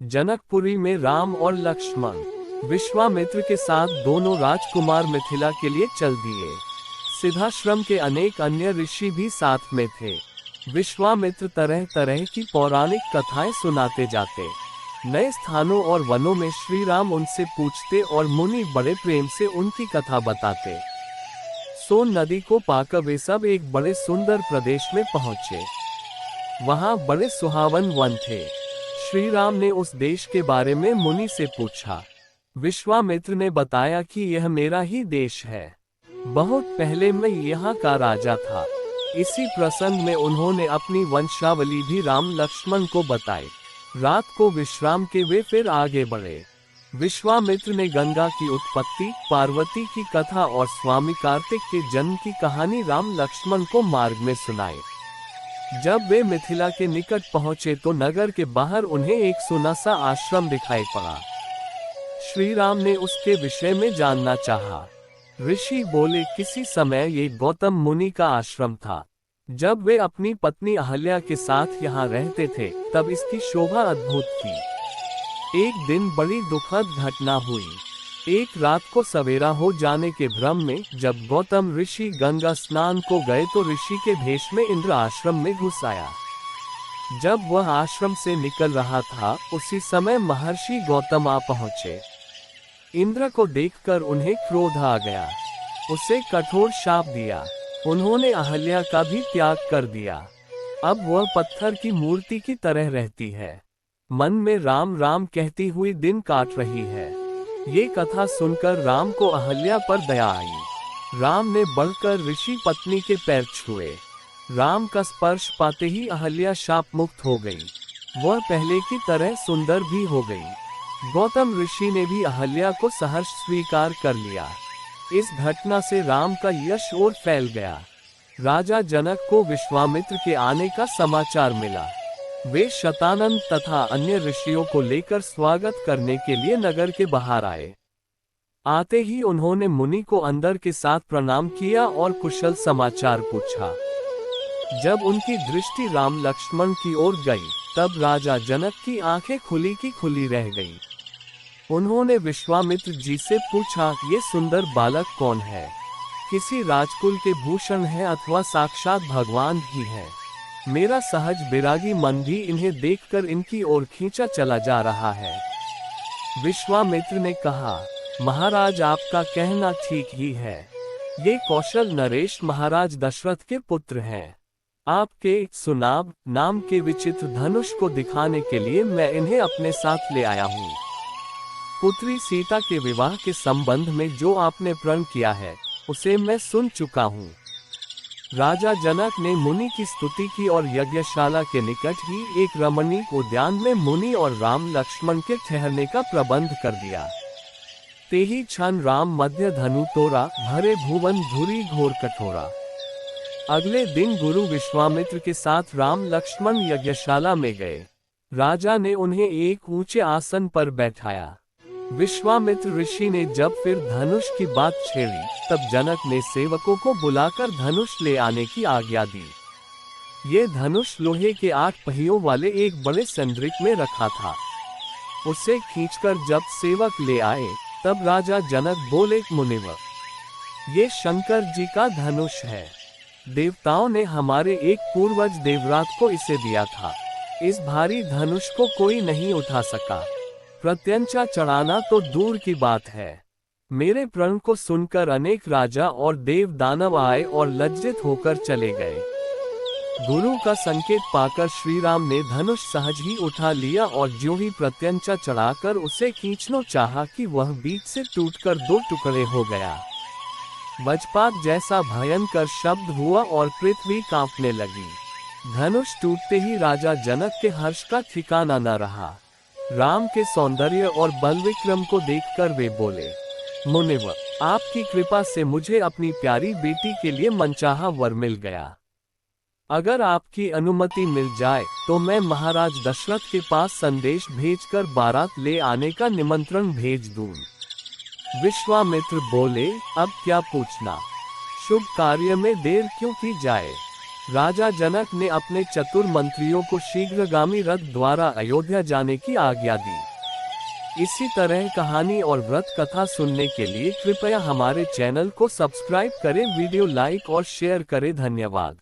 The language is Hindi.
जनकपुरी में राम और लक्ष्मण विश्वामित्र के साथ दोनों राजकुमार मिथिला के लिए चल दिए। सिद्धाश्रम के अनेक अन्य ऋषि भी साथ में थे। विश्वामित्र तरह तरह की पौराणिक कथाएं सुनाते जाते। नए स्थानों और वनों में श्री राम उनसे पूछते और मुनि बड़े प्रेम से उनकी कथा बताते। सोन नदी को पाकर वे सब एक बड़े सुंदर प्रदेश में पहुंचे। वहां बड़े सुहावन वन थे। श्री राम ने उस देश के बारे में मुनि से पूछा। विश्वामित्र ने बताया कि यह मेरा ही देश है। बहुत पहले मैं यहाँ का राजा था। इसी प्रसंग में उन्होंने अपनी वंशावली भी राम लक्ष्मण को बताई। रात को विश्राम के वे फिर आगे बढ़े। विश्वामित्र ने गंगा की उत्पत्ति, पार्वती की कथा और स्वामी कार्तिक के जन्म की कहानी राम लक्ष्मण को मार्ग में सुनाई। जब वे मिथिला के निकट पहुंचे तो नगर के बाहर उन्हें एक सुना सा आश्रम दिखाई पड़ा। श्री राम ने उसके विषय में जानना चाहा। ऋषि बोले, किसी समय ये गौतम मुनि का आश्रम था। जब वे अपनी पत्नी अहल्या के साथ यहाँ रहते थे तब इसकी शोभा अद्भुत थी। एक दिन बड़ी दुखद घटना हुई। एक रात को सवेरा हो जाने के भ्रम में जब गौतम ऋषि गंगा स्नान को गए तो ऋषि के भेष में इंद्र आश्रम में घुस आया। जब वह आश्रम से निकल रहा था उसी समय महर्षि गौतम आ पहुंचे। इंद्र को देखकर उन्हें क्रोध आ गया। उसे कठोर शाप दिया। उन्होंने अहल्या का भी त्याग कर दिया। अब वह पत्थर की मूर्ति की तरह रहती है। मन में राम राम कहती हुई दिन काट रही है। ये कथा सुनकर राम को अहल्या पर दया आई। राम ने बढ़कर ऋषि पत्नी के पैर छुए। राम का स्पर्श पाते ही अहल्या शाप मुक्त हो गई। वह पहले की तरह सुंदर भी हो गई। गौतम ऋषि ने भी अहल्या को सहर्ष स्वीकार कर लिया। इस घटना से राम का यश और फैल गया। राजा जनक को विश्वामित्र के आने का समाचार मिला। वे शतानंद तथा अन्य ऋषियों को लेकर स्वागत करने के लिए नगर के बाहर आए। आते ही उन्होंने मुनि को अंदर के साथ प्रणाम किया और कुशल समाचार पूछा। जब उनकी दृष्टि राम लक्ष्मण की ओर गई तब राजा जनक की आंखें खुली की खुली रह गई। उन्होंने विश्वामित्र जी से पूछा, ये सुंदर बालक कौन है? किसी राजकुल के भूषण है अथवा साक्षात भगवान ही है? मेरा सहज बिरागी मन भी इन्हें देखकर इनकी ओर खींचा चला जा रहा है। विश्वामित्र ने कहा, महाराज आपका कहना ठीक ही है। ये कौशल नरेश महाराज दशरथ के पुत्र हैं। आपके सुनाब नाम के विचित्र धनुष को दिखाने के लिए मैं इन्हें अपने साथ ले आया हूँ। पुत्री सीता के विवाह के संबंध में जो आपने प्रण किया है उसे मैं सुन चुका हूँ। राजा जनक ने मुनि की स्तुति की और यज्ञशाला के निकट ही एक रमणीक उद्यान में मुनि और राम लक्ष्मण के ठहरने का प्रबंध कर दिया। ते ही क्षण राम मध्य धनु तोरा, भरे भुवन धुरी घोर कठोरा। अगले दिन गुरु विश्वामित्र के साथ राम लक्ष्मण यज्ञशाला में गए। राजा ने उन्हें एक ऊंचे आसन पर बैठाया। विश्वामित्र ऋषि ने जब फिर धनुष की बात छेड़ी तब जनक ने सेवकों को बुलाकर धनुष ले आने की आज्ञा दी। ये धनुष लोहे के 8 पहियों वाले एक बड़े संड्रिक में रखा था। उसे खींचकर जब सेवक ले आए तब राजा जनक बोले, मुनिवर, ये शंकर जी का धनुष है। देवताओं ने हमारे एक पूर्वज देवरात को इसे दिया था। इस भारी धनुष को कोई नहीं उठा सका। प्रत्यंचा चढ़ाना तो दूर की बात है। मेरे प्रण को सुनकर अनेक राजा और देव दानव आए और लज्जित होकर चले गए। गुरु का संकेत पाकर श्री राम ने धनुष सहज ही उठा लिया और ज्यों ही प्रत्यंचा चढ़ाकर उसे खींचना चाहा कि वह बीच से टूटकर 2 टुकड़े हो गया। वज्रपात जैसा भयंकर शब्द हुआ और पृथ्वी कांपने लगी। धनुष टूटते ही राजा जनक के हर्ष का ठिकाना न रहा। राम के सौंदर्य और बल विक्रम को देखकर वे बोले, मुनिवर, आपकी कृपा से मुझे अपनी प्यारी बेटी के लिए मनचाहा वर मिल गया। अगर आपकी अनुमति मिल जाए तो मैं महाराज दशरथ के पास संदेश भेजकर बारात ले आने का निमंत्रण भेज दूं। विश्वामित्र बोले, अब क्या पूछना? शुभ कार्य में देर क्यों की जाए? राजा जनक ने अपने चतुर मंत्रियों को शीघ्रगामी रथ द्वारा अयोध्या जाने की आज्ञा दी। इसी तरह कहानी और व्रत कथा सुनने के लिए कृपया हमारे चैनल को सब्सक्राइब करें, वीडियो लाइक और शेयर करें। धन्यवाद।